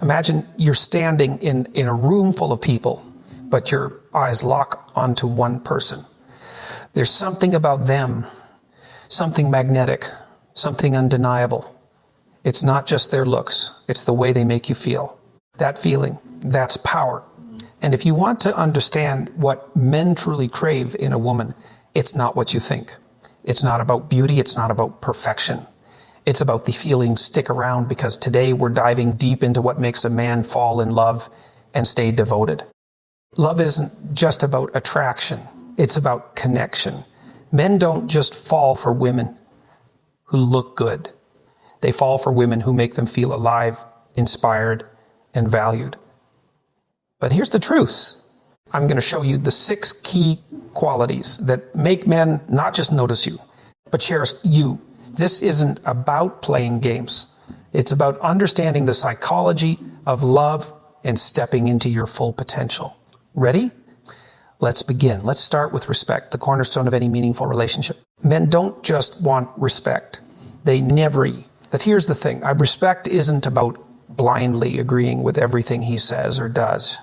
Imagine you're standing in a room full of people, but your eyes lock onto one person. There's something about them, something magnetic, something undeniable. It's not just their looks, it's the way they make you feel. That feeling, that's power. And if you want to understand what men truly crave in a woman, it's not what you think. It's not about beauty, it's not about perfection. It's about the feeling stick around, because today we're diving deep into what makes a man fall in love and stay devoted. Love isn't just about attraction, it's about connection. Men don't just fall for women who look good. They fall for women who make them feel alive, inspired, and valued. But here's the truth. I'm going to show you the 6 key qualities that make men not just notice you, but cherish you. This isn't about playing games. It's about understanding the psychology of love and stepping into your full potential. Ready? Let's begin. Let's start with respect, the cornerstone of any meaningful relationship. Men don't just want respect. They never. But here's the thing. Respect isn't about blindly agreeing with everything he says or does.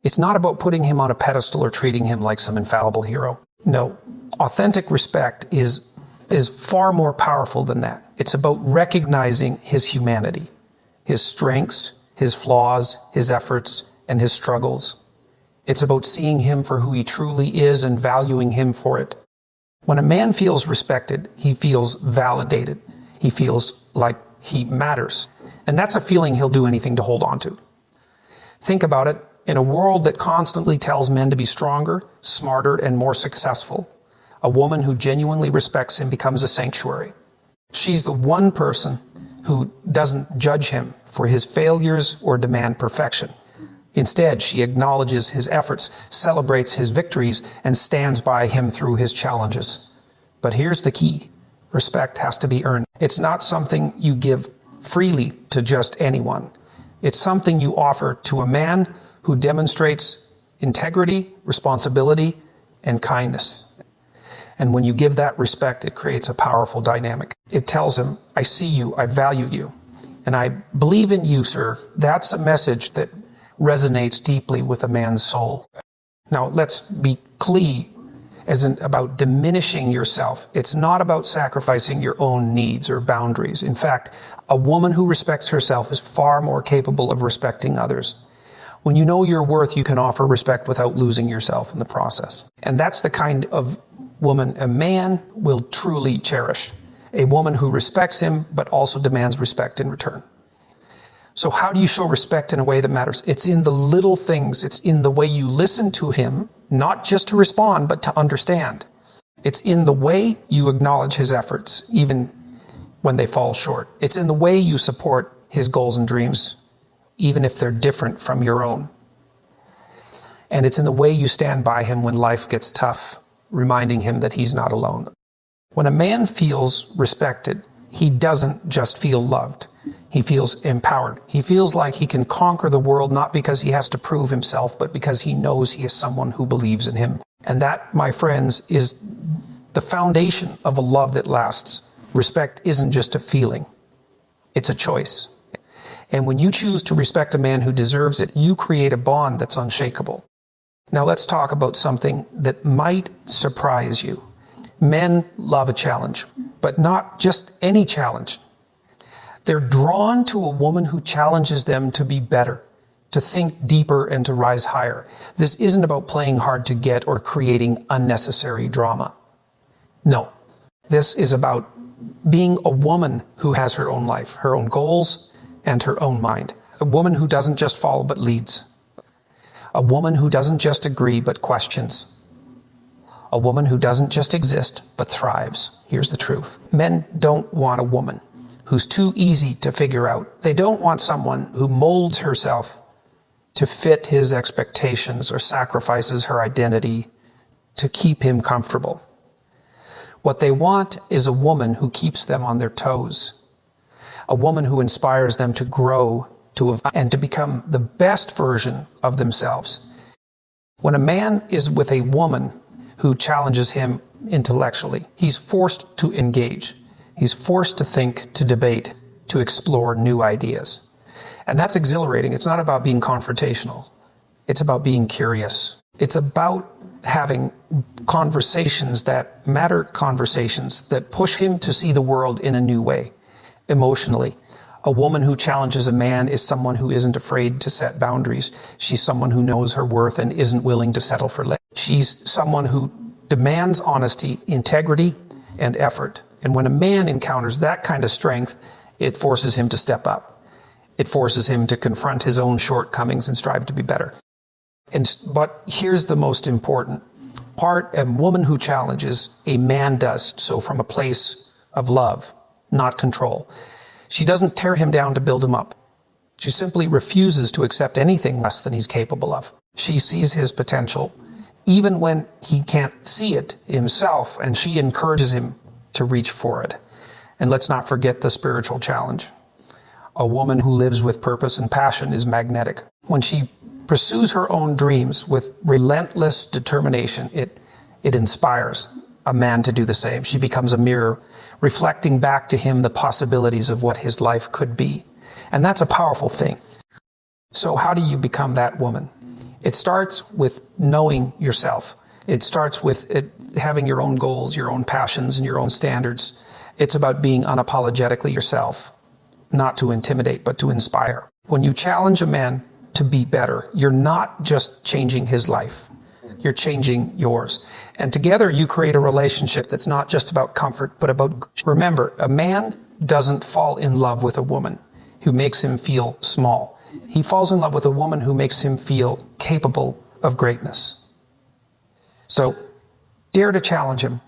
It's not about putting him on a pedestal or treating him like some infallible hero. No, authentic respect is far more powerful than that. It's about recognizing his humanity, his strengths, his flaws, his efforts, and his struggles. It's about seeing him for who he truly is and valuing him for it. When a man feels respected, he feels validated. He feels like he matters. And that's a feeling he'll do anything to hold on to. Think about it. In a world that constantly tells men to be stronger, smarter, and more successful, a woman who genuinely respects him becomes a sanctuary. She's the one person who doesn't judge him for his failures or demand perfection. Instead, she acknowledges his efforts, celebrates his victories, and stands by him through his challenges. But here's the key. Respect has to be earned. It's not something you give freely to just anyone. It's something you offer to a man who demonstrates integrity, responsibility, and kindness. And when you give that respect, it creates a powerful dynamic. It tells him, I see you, I value you, and I believe in you, sir. That's a message that resonates deeply with a man's soul. Now, let's be clear, isn't about diminishing yourself. It's not about sacrificing your own needs or boundaries. In fact, a woman who respects herself is far more capable of respecting others. When you know your worth, you can offer respect without losing yourself in the process. And that's the kind of woman a man will truly cherish. A woman who respects him, but also demands respect in return. So how do you show respect in a way that matters? It's in the little things. It's in the way you listen to him, not just to respond, but to understand. It's in the way you acknowledge his efforts, even when they fall short. It's in the way you support his goals and dreams, even if they're different from your own. And it's in the way you stand by him when life gets tough, reminding him that he's not alone. When a man feels respected, he doesn't just feel loved. He feels empowered. He feels like he can conquer the world, not because he has to prove himself, but because he knows he is someone who believes in him. And that, my friends, is the foundation of a love that lasts. Respect isn't just a feeling. It's a choice. And when you choose to respect a man who deserves it, you create a bond that's unshakable. Now let's talk about something that might surprise you. Men love a challenge, but not just any challenge. They're drawn to a woman who challenges them to be better, to think deeper, and to rise higher. This isn't about playing hard to get or creating unnecessary drama. No, this is about being a woman who has her own life, her own goals, and her own mind. A woman who doesn't just follow but leads. A woman who doesn't just agree but questions. A woman who doesn't just exist but thrives. Here's the truth. Men don't want a woman who's too easy to figure out. They don't want someone who molds herself to fit his expectations or sacrifices her identity to keep him comfortable. What they want is a woman who keeps them on their toes. A woman who inspires them to grow and to become the best version of themselves. When a man is with a woman who challenges him intellectually, he's forced to engage. He's forced to think, to debate, to explore new ideas. And that's exhilarating. It's not about being confrontational. It's about being curious. It's about having conversations that matter, conversations that push him to see the world in a new way, emotionally. A woman who challenges a man is someone who isn't afraid to set boundaries. She's someone who knows her worth and isn't willing to settle for less. She's someone who demands honesty, integrity, and effort. And when a man encounters that kind of strength, it forces him to step up. It forces him to confront his own shortcomings and strive to be better. But here's the most important part. A woman who challenges a man does so from a place of love, not control. She doesn't tear him down to build him up. She simply refuses to accept anything less than he's capable of. She sees his potential, even when he can't see it himself, and she encourages him to reach for it. And let's not forget the spiritual challenge. A woman who lives with purpose and passion is magnetic. When she pursues her own dreams with relentless determination, it inspires a man to do the same. She becomes a mirror, reflecting back to him the possibilities of what his life could be. And that's a powerful thing. So how do you become that woman? It starts with knowing yourself. It starts with having your own goals, your own passions, and your own standards. It's about being unapologetically yourself, not to intimidate, but to inspire. When you challenge a man to be better, you're not just changing his life. You're changing yours. And together you create a relationship that's not just about comfort, but about, remember, a man doesn't fall in love with a woman who makes him feel small. He falls in love with a woman who makes him feel capable of greatness. So dare to challenge him.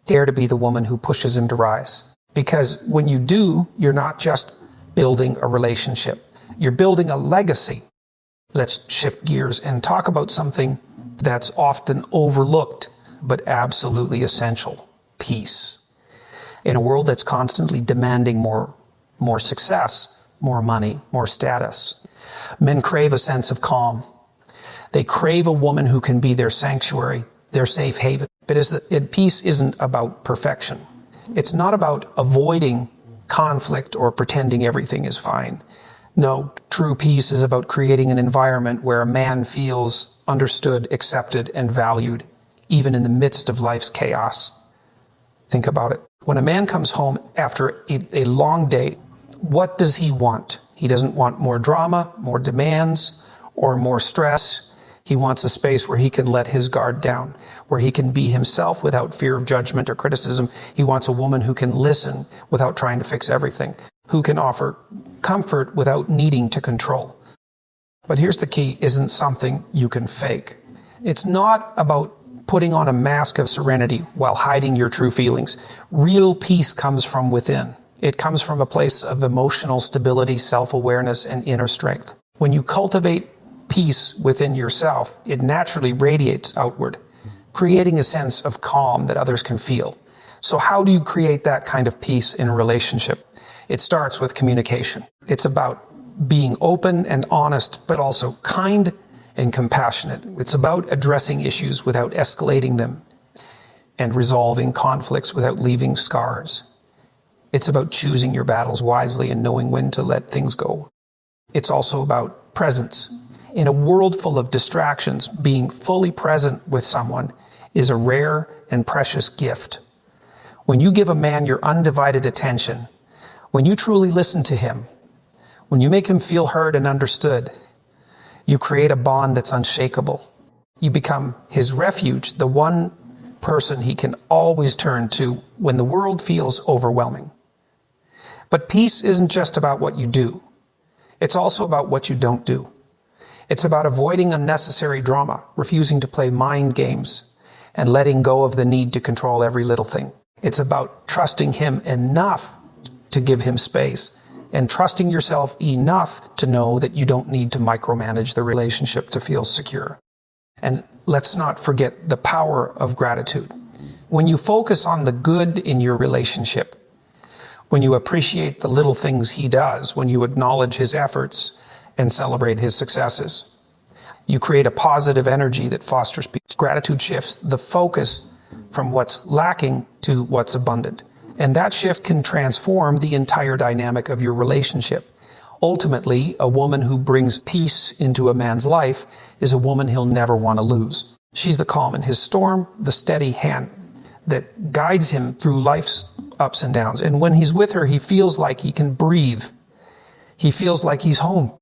Dare to be the woman who pushes him to rise. Because when you do, you're not just building a relationship. You're building a legacy. Let's shift gears and talk about something that's often overlooked, but absolutely essential: peace. In a world that's constantly demanding more success, more money, more status, men crave a sense of calm. They crave a woman who can be their sanctuary, their safe haven. But peace isn't about perfection. It's not about avoiding conflict or pretending everything is fine. No, true peace is about creating an environment where a man feels understood, accepted, and valued, even in the midst of life's chaos. Think about it. When a man comes home after a long day, what does he want? He doesn't want more drama, more demands, or more stress. He wants a space where he can let his guard down, where he can be himself without fear of judgment or criticism. He wants a woman who can listen without trying to fix everything, who can offer comfort without needing to control. But here's the key: isn't something you can fake. It's not about putting on a mask of serenity while hiding your true feelings. Real peace comes from within. It comes from a place of emotional stability, self-awareness, and inner strength. When you cultivate peace within yourself, it naturally radiates outward, creating a sense of calm that others can feel. So how do you create that kind of peace in a relationship? It starts with communication. It's about being open and honest, but also kind and compassionate. It's about addressing issues without escalating them and resolving conflicts without leaving scars. It's about choosing your battles wisely and knowing when to let things go. It's also about presence. In a world full of distractions, being fully present with someone is a rare and precious gift. When you give a man your undivided attention, when you truly listen to him, when you make him feel heard and understood, you create a bond that's unshakable. You become his refuge, the one person he can always turn to when the world feels overwhelming. But peace isn't just about what you do. It's also about what you don't do. It's about avoiding unnecessary drama, refusing to play mind games, and letting go of the need to control every little thing. It's about trusting him enough to give him space, and trusting yourself enough to know that you don't need to micromanage the relationship to feel secure. And let's not forget the power of gratitude. When you focus on the good in your relationship, when you appreciate the little things he does, when you acknowledge his efforts and celebrate his successes, you create a positive energy that fosters peace. Gratitude shifts the focus from what's lacking to what's abundant. And that shift can transform the entire dynamic of your relationship. Ultimately, a woman who brings peace into a man's life is a woman he'll never want to lose. She's the calm in his storm, the steady hand that guides him through life's ups and downs. And when he's with her, he feels like he can breathe. He feels like he's home.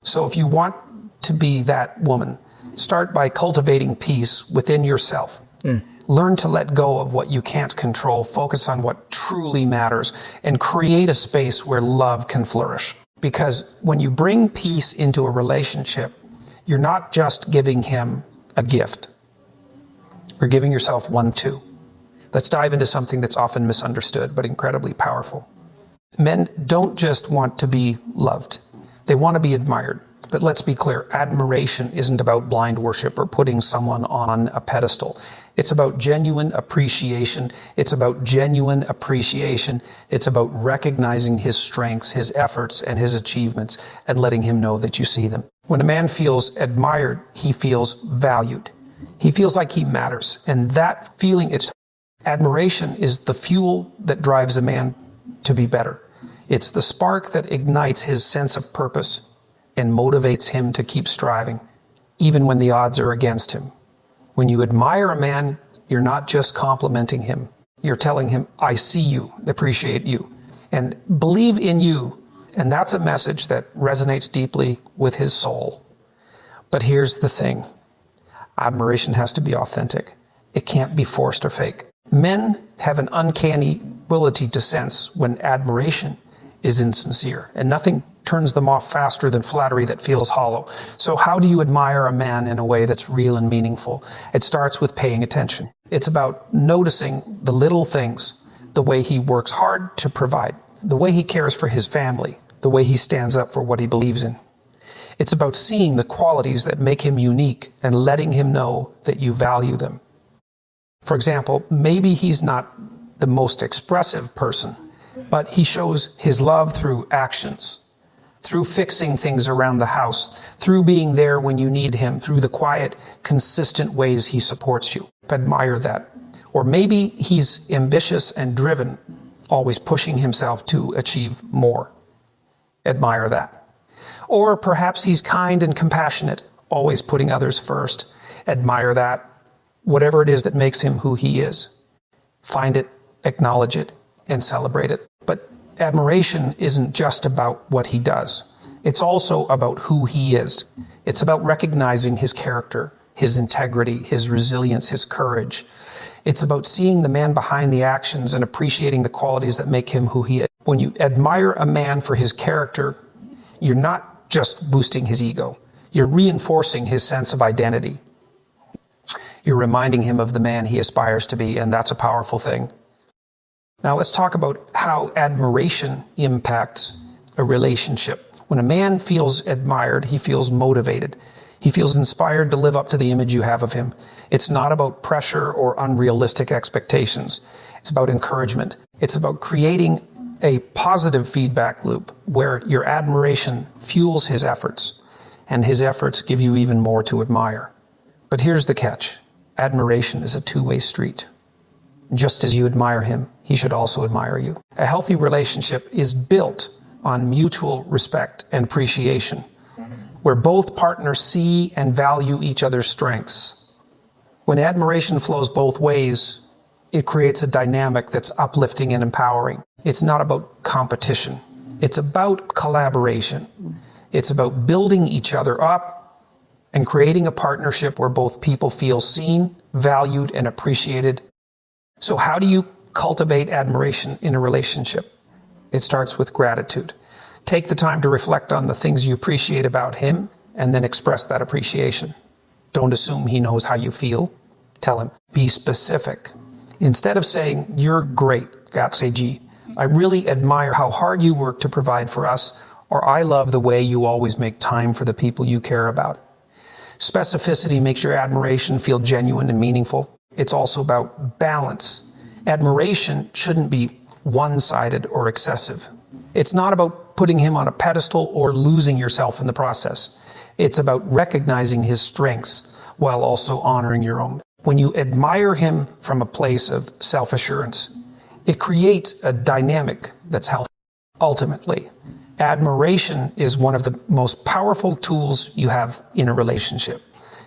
So if you want to be that woman, start by cultivating peace within yourself. Learn to let go of what you can't control, focus on what truly matters, and create a space where love can flourish. Because when you bring peace into a relationship, you're not just giving him a gift. You're giving yourself one too. Let's dive into something that's often misunderstood, but incredibly powerful. Men don't just want to be loved. They want to be admired. But let's be clear, admiration isn't about blind worship or putting someone on a pedestal. It's about genuine appreciation. It's about genuine appreciation. It's about recognizing his strengths, his efforts, and his achievements, and letting him know that you see them. When a man feels admired, he feels valued. He feels like he matters. And that feeling, admiration is the fuel that drives a man to be better. It's the spark that ignites his sense of purpose and motivates him to keep striving, even when the odds are against him. When you admire a man, you're not just complimenting him. You're telling him, I see you, appreciate you, and believe in you. And that's a message that resonates deeply with his soul. But here's the thing. Admiration has to be authentic. It can't be forced or fake. Men have an uncanny ability to sense when admiration is insincere, and nothing turns them off faster than flattery that feels hollow. So how do you admire a man in a way that's real and meaningful? It starts with paying attention. It's about noticing the little things, the way he works hard to provide, the way he cares for his family, the way he stands up for what he believes in. It's about seeing the qualities that make him unique and letting him know that you value them. For example, maybe he's not the most expressive person, but he shows his love through actions, through fixing things around the house, through being there when you need him, through the quiet, consistent ways he supports you. Admire that. Or maybe he's ambitious and driven, always pushing himself to achieve more. Admire that. Or perhaps he's kind and compassionate, always putting others first. Admire that. Whatever it is that makes him who he is, find it, acknowledge it, and celebrate it. But admiration isn't just about what he does. It's also about who he is. It's about recognizing his character, his integrity, his resilience, his courage. It's about seeing the man behind the actions and appreciating the qualities that make him who he is. When you admire a man for his character, you're not just boosting his ego. You're reinforcing his sense of identity. You're reminding him of the man he aspires to be, and that's a powerful thing. Now let's talk about how admiration impacts a relationship. When a man feels admired, he feels motivated. He feels inspired to live up to the image you have of him. It's not about pressure or unrealistic expectations. It's about encouragement. It's about creating a positive feedback loop where your admiration fuels his efforts, and his efforts give you even more to admire. But here's the catch. Admiration is a two-way street. Just as you admire him, he should also admire you. A healthy relationship is built on mutual respect and appreciation, where both partners see and value each other's strengths. When admiration flows both ways, it creates a dynamic that's uplifting and empowering. It's not about competition. It's about collaboration. It's about building each other up and creating a partnership where both people feel seen, valued, and appreciated. So how do you cultivate admiration in a relationship? It starts with gratitude. Take the time to reflect on the things you appreciate about him and then express that appreciation. Don't assume he knows how you feel. Tell him. Be specific. Instead of saying, you're great, say, gee, I really admire how hard you work to provide for us, or I love the way you always make time for the people you care about. Specificity makes your admiration feel genuine and meaningful. It's also about balance. Admiration shouldn't be one-sided or excessive. It's not about putting him on a pedestal or losing yourself in the process. It's about recognizing his strengths while also honoring your own. When you admire him from a place of self-assurance, it creates a dynamic that's healthy. Ultimately, Admiration is one of the most powerful tools you have in a relationship.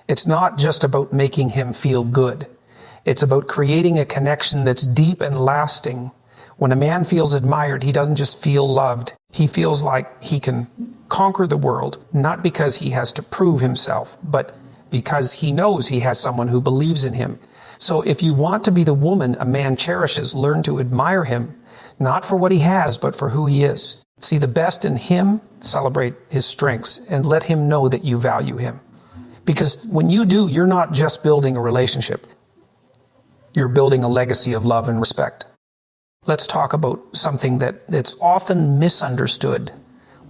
It's not just about making him feel good. It's about creating a connection that's deep and lasting. When a man feels admired, he doesn't just feel loved. He feels like he can conquer the world, not because he has to prove himself, but because he knows he has someone who believes in him. So if you want to be the woman a man cherishes, learn to admire him, not for what he has, but for who he is. See the best in him, celebrate his strengths, and let him know that you value him. Because when you do, you're not just building a relationship. You're building a legacy of love and respect. Let's talk about something that's often misunderstood,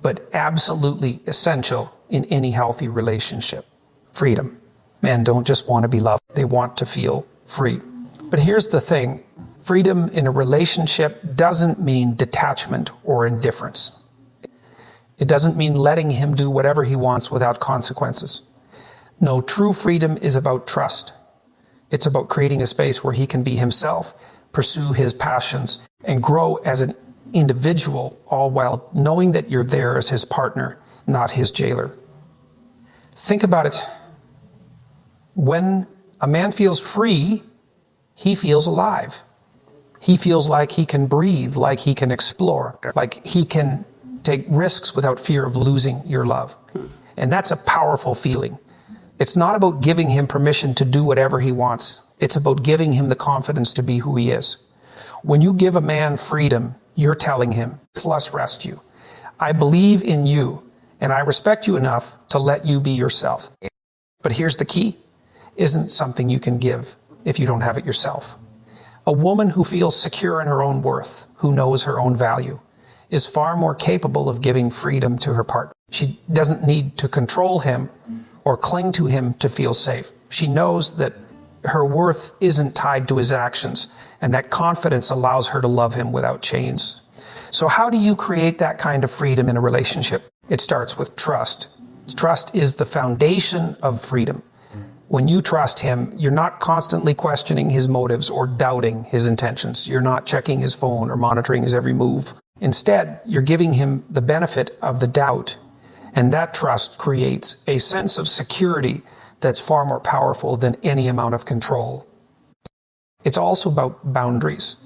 but absolutely essential in any healthy relationship. Freedom. Men don't just want to be loved, they want to feel free. But here's the thing. Freedom in a relationship doesn't mean detachment or indifference. It doesn't mean letting him do whatever he wants without consequences. No, true freedom is about trust. It's about creating a space where he can be himself, pursue his passions, and grow as an individual, all while knowing that you're there as his partner, not his jailer. Think about it. When a man feels free, he feels alive. He feels like he can breathe, like he can explore, like he can take risks without fear of losing your love. And that's a powerful feeling. It's not about giving him permission to do whatever he wants. It's about giving him the confidence to be who he is. When you give a man freedom, you're telling him, "Plus rest you. I believe in you, and I respect you enough to let you be yourself." But here's the key. Isn't something you can give if you don't have it yourself. A woman who feels secure in her own worth, who knows her own value, is far more capable of giving freedom to her partner. She doesn't need to control him or cling to him to feel safe. She knows that her worth isn't tied to his actions, and that confidence allows her to love him without chains. So how do you create that kind of freedom in a relationship? It starts with trust. Trust is the foundation of freedom. When you trust him, you're not constantly questioning his motives or doubting his intentions. You're not checking his phone or monitoring his every move. Instead, you're giving him the benefit of the doubt. And that trust creates a sense of security that's far more powerful than any amount of control. It's also about boundaries.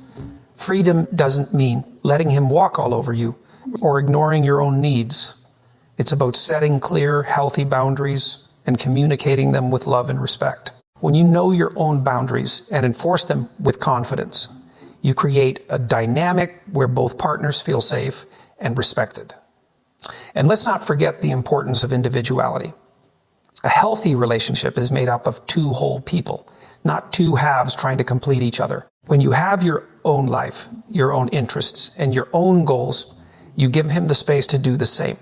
Freedom doesn't mean letting him walk all over you or ignoring your own needs. It's about setting clear, healthy boundaries and communicating them with love and respect. When you know your own boundaries and enforce them with confidence, you create a dynamic where both partners feel safe and respected. And let's not forget the importance of individuality. A healthy relationship is made up of two whole people, not two halves trying to complete each other. When you have your own life, your own interests, and your own goals, you give him the space to do the same.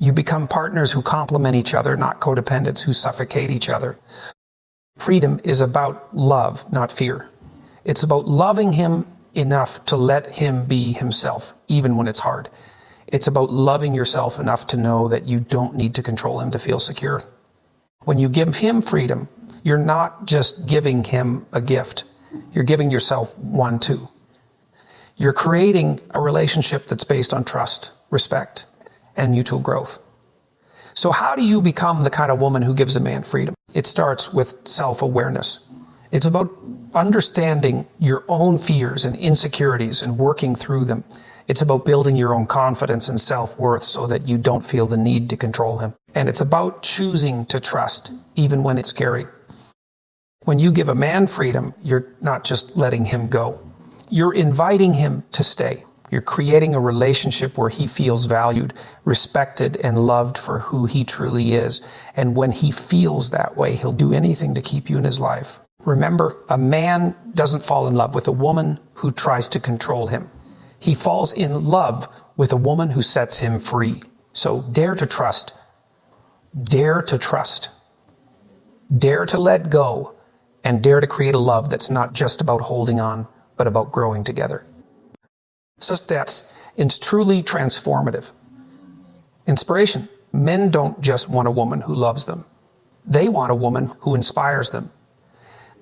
You become partners who complement each other, not codependents who suffocate each other. Freedom is about love, not fear. It's about loving him enough to let him be himself, even when it's hard. It's about loving yourself enough to know that you don't need to control him to feel secure. When you give him freedom, you're not just giving him a gift. You're giving yourself one too. You're creating a relationship that's based on trust, respect, and mutual growth. So how do you become the kind of woman who gives a man freedom? It starts with self-awareness. It's about understanding your own fears and insecurities and working through them. It's about building your own confidence and self-worth so that you don't feel the need to control him. And it's about choosing to trust, even when it's scary. When you give a man freedom, you're not just letting him go. You're inviting him to stay. You're creating a relationship where he feels valued, respected, and loved for who he truly is. And when he feels that way, he'll do anything to keep you in his life. Remember, a man doesn't fall in love with a woman who tries to control him. He falls in love with a woman who sets him free. So dare to trust. Dare to trust. Dare to let go. And dare to create a love that's not just about holding on, but about growing together. It's truly transformative. Inspiration. Men don't just want a woman who loves them. They want a woman who inspires them.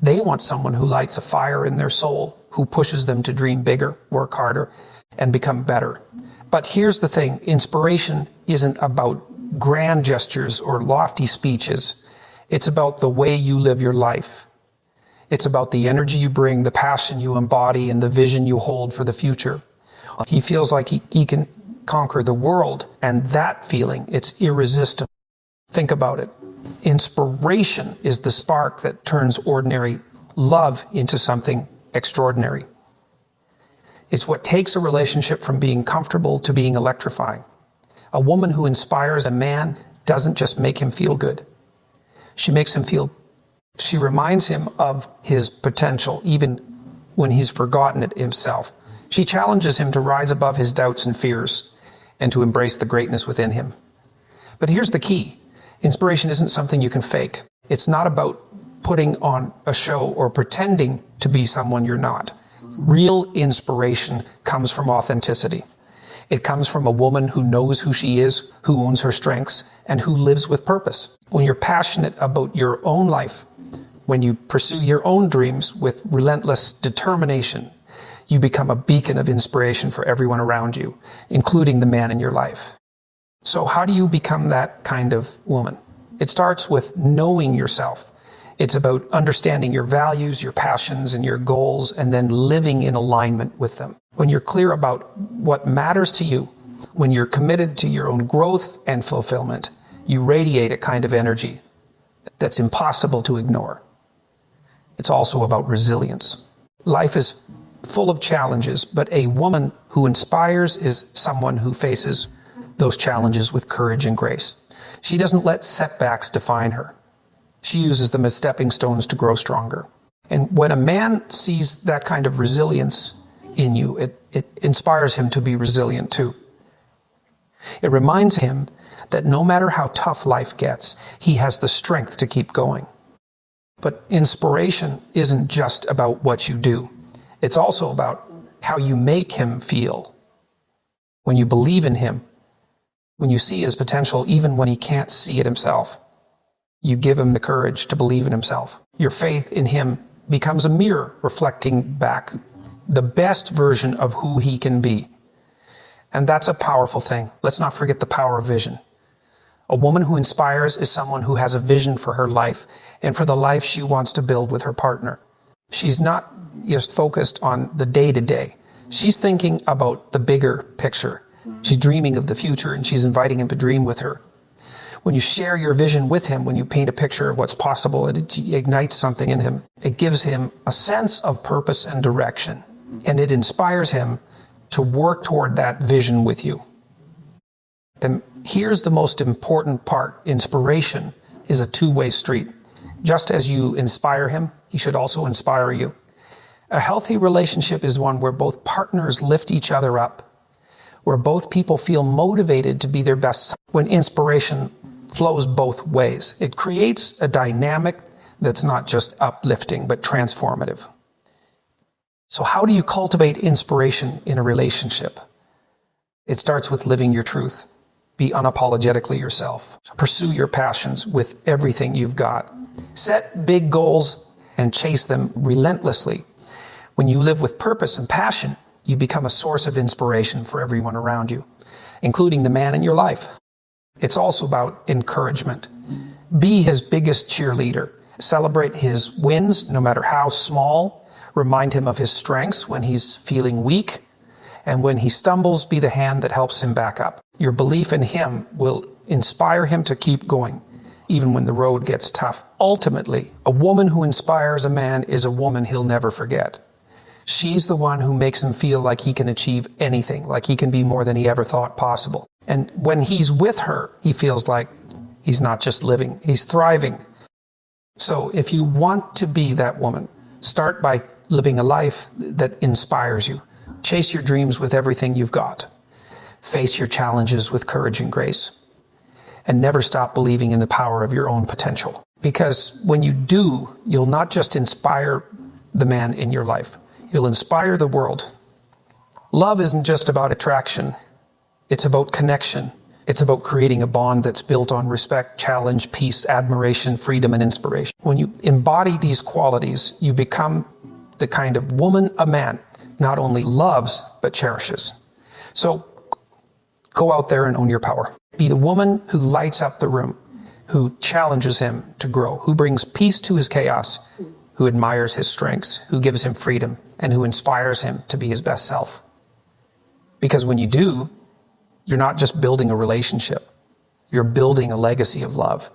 They want someone who lights a fire in their soul, who pushes them to dream bigger, work harder, and become better. But here's the thing, inspiration isn't about grand gestures or lofty speeches. It's about the way you live your life. It's about the energy you bring, the passion you embody, and the vision you hold for the future. He feels like he can conquer the world, and that feeling, it's irresistible. Think about it. Inspiration is the spark that turns ordinary love into something extraordinary. It's what takes a relationship from being comfortable to being electrifying. A woman who inspires a man doesn't just make him feel good. She makes him feel. She reminds him of his potential, even when he's forgotten it himself. She challenges him to rise above his doubts and fears and to embrace the greatness within him. But here's the key. Inspiration isn't something you can fake. It's not about putting on a show or pretending to be someone you're not. Real inspiration comes from authenticity. It comes from a woman who knows who she is, who owns her strengths, and who lives with purpose. When you're passionate about your own life, when you pursue your own dreams with relentless determination, you become a beacon of inspiration for everyone around you, including the man in your life. So how do you become that kind of woman? It starts with knowing yourself. It's about understanding your values, your passions, and your goals, and then living in alignment with them. When you're clear about what matters to you, when you're committed to your own growth and fulfillment, you radiate a kind of energy that's impossible to ignore. It's also about resilience. Life is full of challenges, but a woman who inspires is someone who faces those challenges with courage and grace. She doesn't let setbacks define her. She uses them as stepping stones to grow stronger. And when a man sees that kind of resilience in you, it inspires him to be resilient too. It reminds him that no matter how tough life gets, he has the strength to keep going. But inspiration isn't just about what you do. It's also about how you make him feel. When you believe in him, when you see his potential, even when he can't see it himself, you give him the courage to believe in himself. Your faith in him becomes a mirror reflecting back the best version of who he can be. And that's a powerful thing. Let's not forget the power of vision. A woman who inspires is someone who has a vision for her life and for the life she wants to build with her partner. She's not just focused on the day-to-day. She's thinking about the bigger picture. She's dreaming of the future, and she's inviting him to dream with her. When you share your vision with him, when you paint a picture of what's possible, it ignites something in him. It gives him a sense of purpose and direction, and it inspires him to work toward that vision with you. And here's the most important part. Inspiration is a two-way street. Just as you inspire him, he should also inspire you. A healthy relationship is one where both partners lift each other up, where both people feel motivated to be their best. When inspiration flows both ways, it creates a dynamic that's not just uplifting, but transformative. So how do you cultivate inspiration in a relationship? It starts with living your truth. Be unapologetically yourself. Pursue your passions with everything you've got. Set big goals and chase them relentlessly. When you live with purpose and passion, you become a source of inspiration for everyone around you, including the man in your life. It's also about encouragement. Be his biggest cheerleader. Celebrate his wins, no matter how small. Remind him of his strengths when he's feeling weak. And when he stumbles, be the hand that helps him back up. Your belief in him will inspire him to keep going, even when the road gets tough. Ultimately, a woman who inspires a man is a woman he'll never forget. She's the one who makes him feel like he can achieve anything, like he can be more than he ever thought possible. And when he's with her, he feels like he's not just living, he's thriving. So if you want to be that woman, start by living a life that inspires you. Chase your dreams with everything you've got. Face your challenges with courage and grace. And never stop believing in the power of your own potential. Because when you do, you'll not just inspire the man in your life, you'll inspire the world. Love isn't just about attraction. It's about connection. It's about creating a bond that's built on respect, challenge, peace, admiration, freedom, and inspiration. When you embody these qualities, you become the kind of woman a man not only loves, but cherishes. So go out there and own your power. Be the woman who lights up the room, who challenges him to grow, who brings peace to his chaos, who admires his strengths, who gives him freedom, and who inspires him to be his best self. Because when you do, you're not just building a relationship, you're building a legacy of love.